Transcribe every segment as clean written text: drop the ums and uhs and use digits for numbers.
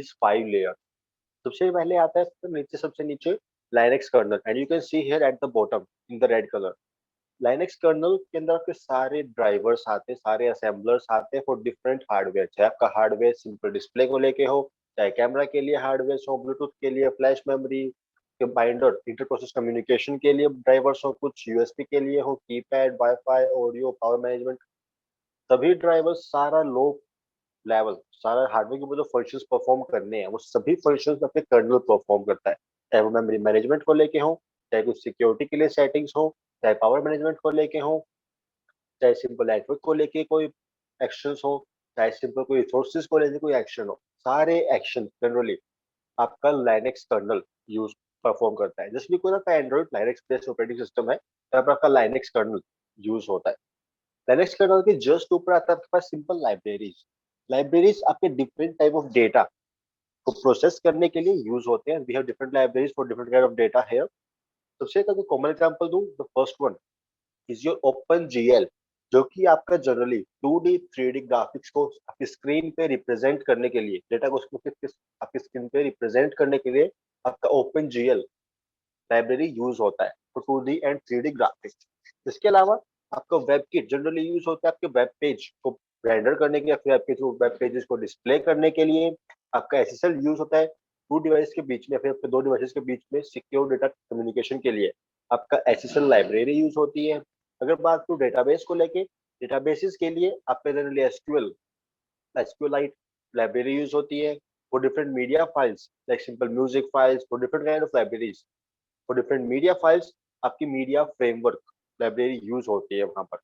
these 5 layers. सबसे पहले आता है नीचे, सबसे नीचे Linux kernel, and you can see here at the bottom in the red color. Linux kernel के अंदर आपके सारे ड्राइवर्स आते हैं, सारे असेंबलर्स आते हैं फॉर डिफरेंट हार्डवेयर, चाहे आपका हार्डवेयर सिंपल डिस्प्ले को लेके हो, चाहे कैमरा के लिए हार्डवेयर हो, ब्लूटूथ के लिए, फ्लैश मेमोरी के बाइंडर, इंटर प्रोसेस कम्युनिकेशन के लिए ड्राइवर्स हो, कुछ यूएसबी के लिए हो, keypad, wifi, audio, power management, सभी ड्राइवर्स, सारा लो लेवल, सारा हार्डवेयर के ऊपर जो फंक्शंस परफॉर्म करने हैं वो सभी फंक्शंस अपने कर्नल परफॉर्म करता है, चाहे वो मेमोरी मैनेजमेंट को लेके हो, चाहे कुछ सिक्योरिटी के लिए सेटिंग्स हो, चाहे पावर मैनेजमेंट को लेके हो, चाहे सिंपल नेटवर्क को लेके कोई एक्शंस हो, चाहे सिंपल कोई रिसोर्सेज को लेके कोई एक्शन हो, सारे एक्शन जनरली आपका लाइनेक्स कर्नल यूज परफॉर्म करता है। जैसे भी कोई आपका Android Linux based operating system है, तब पर आपका लाइनेक्स कर्नल यूज होता है। लाइनेक्स कर्नल के जस्ट ऊपर आता है आपके पास सिंपल लाइब्रेरीज। लाइब्रेरीज आपके डिफरेंट टाइप ऑफ डेटा को प्रोसेस करने के लिए यूज होते हैं। We have different libraries for different kind of data here. सबसे अगर कॉमन एग्जांपल दूं, the first one is your open GL, जो कि आपका जनरली 2D 3D ग्राफिक्स को आपकी स्क्रीन पे रिप्रेजेंट करने के लिए, डेटा को आपकी स्क्रीन पे रिप्रेजेंट करने के लिए आपका ओपन जीएल लाइब्रेरी यूज होता है for 2D and 3D graphics. इसके अलावा आपका वेब किट जनरली यूज होता है आपके वेब पेज को रेंडर करने के लिए, फिर आपके जो वेब पेजेस को डिस्प्ले करने के लिए। आपका एसएसएल यूज होता है टू डिवाइस के बीच में, फिर आपके दो डिवाइसेस के बीच में सिक्योर डेटा कम्युनिकेशन के लिए आपका एसएसएल लाइब्रेरी यूज होती है। अगर बात करूं डेटाबेस को लेके, डेटाबेसेस के लिए आपका जनरली एसक्यूएल, एसक्यूएलाइट लाइब्रेरी यूज होती है for different media files like simple music files, for different kind of libraries for different media files आपकी मीडिया फ्रेमवर्क लाइब्रेरी यूज होती है वहां पर।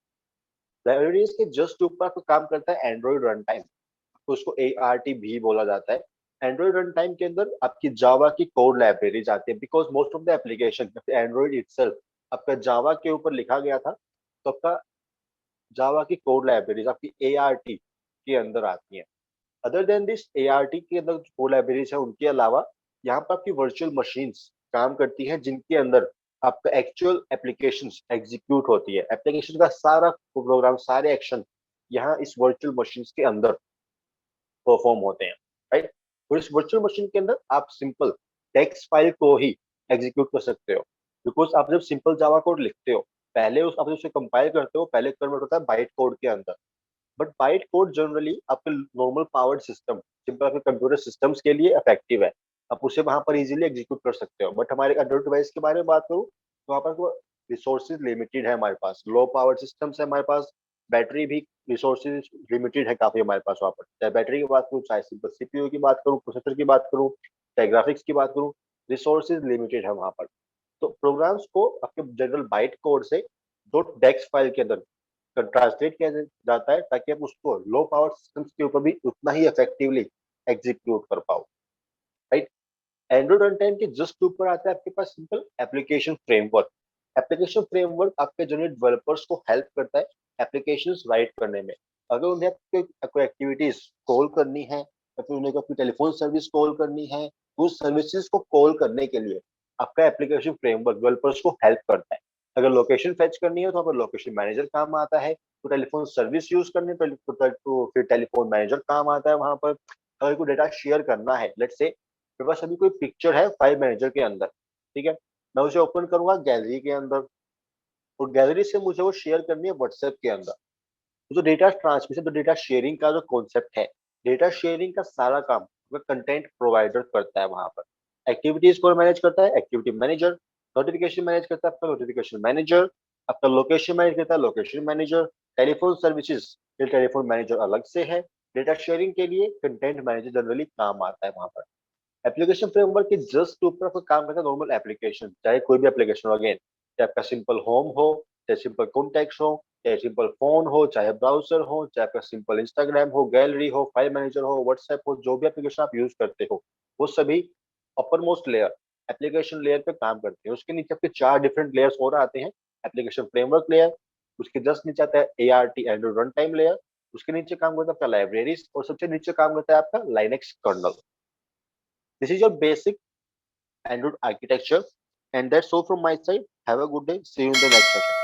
लाइब्रेरीज के जस्ट ऊपर आपको काम करता है एंड्रॉइड रन टाइम, उसको ART भी बोला जाता है। एंड्रॉइड रन टाइम के अंदर आपकी जावा की कोड लाइब्रेरीज आती है, because most of the application Android itself आपका जावा के ऊपर लिखा गया था, तो आपका जावा की कोड लाइब्रेरीज आपकी ART के अंदर आती है। अदर देन दिस ART के अंदर कोड लाइब्रेरीज है, उनके अलावा यहाँ पर आपकी वर्चुअल मशीन्स काम करती हैं, जिनके अंदर आपका एक्चुअल एप्लीकेशंस एग्जीक्यूट होती है। एप्लीकेशन का सारा प्रोग्राम, सारे एक्शन यहाँ इस वर्चुअल मशीन्स के अंदर परफॉर्म होते हैं, राइट। और इस वर्चुअल मशीन के अंदर आप सिंपल टेक्स्ट फाइल को ही एग्जीक्यूट कर सकते हो, बिकॉज आप जब सिंपल जावा कोड लिखते हो, पहले आप उसे कंपाइल करते हो, पहले कन्वर्ट होता है बाइट कोड के अंदर। बट बाइट कोड जनरली आपके नॉर्मल पावर्ड सिस्टम, सिंपल आपके कंप्यूटर सिस्टम्स के लिए इफेक्टिव है, आप उसे वहां पर इजीली एग्जीक्यूट कर सकते हो। बट हमारे एंड्रॉइड डिवाइस के बारे में बात करूँ तो वहाँ पर रिसोर्सेज लिमिटेड है, हमारे पास लो पावर सिस्टम्स है, हमारे पास बैटरी भी रिसोर्सेज लिमिटेड है काफी हमारे पास। वहाँ पर चाहे बैटरी की बात करूँ, चाहे सिंपल सीपीयू की बात करूँ, प्रोसेसर की बात करूँ, चाहे ग्राफिक्स की बात करूँ, रिसोर्सेज लिमिटेड है वहाँ पर। तो प्रोग्राम्स को आपके जनरल बाइट कोड से डॉट डेक्स फाइल के अंदर ट्रांसलेट किया जाता है, ताकि आप उसको लो पावर सिस्टम्स के ऊपर भी उतना ही इफेक्टिवली एग्जीक्यूट कर पाओ, राइट। एंड्रॉइड रन टाइम के जस्ट ऊपर आता है आपके पास simple application framework. Application framework आपके जनरल डेवलपर्स को हेल्प करता है एप्लीकेशंस राइट करने में। अगर उन्हें कोई एक्टिविटीज कॉल करनी है या फिर उन्हें अपनी टेलीफोन सर्विस कॉल करनी है, तो उस सर्विसेज को कॉल करने के लिए आपका एप्लीकेशन फ्रेमवर्क डेवलपर्स को हेल्प करता है। अगर लोकेशन फेच करनी है तो वहाँ पर लोकेशन मैनेजर काम आता है, तो टेलीफोन सर्विस यूज करनी तो फिर टेलीफोन मैनेजर काम आता है वहां पर। अगर कोई डेटा शेयर करना है, लेट्स से मेरे पास अभी कोई पिक्चर है फाइल मैनेजर के अंदर, ठीक है, मैं उसे ओपन करूंगा गैलरी के अंदर, और गैलरी से मुझे वो शेयर करनी है व्हाट्सएप के अंदर। तो जो डेटा ट्रांसमिशन, तो डेटा शेयरिंग का जो कॉन्सेप्ट है, डेटा शेयरिंग का सारा काम कंटेंट प्रोवाइडर करता है वहां पर। एक्टिविटीज को मैनेज करता है एक्टिविटी मैनेजर, नोटिफिकेशन मैनेज करता है आपका नोटिफिकेशन मैनेजर, आपका लोकेशन मैनेज करता है location manager, telephone services telephone manager अलग से है। डेटा शेयरिंग के लिए कंटेंट मैनेजर जनरली काम आता है वहां पर। एप्लीकेशन फ्रेमवर्क के जस्ट ऊपर आपका काम करता है नॉर्मल एप्लीकेशन, चाहे कोई भी एप्लीकेशन हो, अगेन चाहे आपका सिंपल होम हो, चाहे सिंपल कॉन्टेक्ट्स हो, चाहे सिंपल फोन हो, चाहे ब्राउजर हो, चाहे आपका सिंपल इंस्टाग्राम हो, गैलरी हो, फाइल मैनेजर हो, व्हाट्सएप हो, जो भी एप्लीकेशन आप यूज करते हो, वो सभी upper most layer application layer पे काम करते हैं। उसके नीचे आपके 4 डिफरेंट लेयर्स और आते हैं। एप्लीकेशन फ्रेमवर्क लेयर, उसके जस्ट नीचे आता है ART Android run time layer, उसके नीचे काम करता है आपका लाइब्रेरीज, और सबसे नीचे काम करता है आपका Linux kernel. This is your basic Android architecture, and that's all from my side. Have a good day. See you in the next session.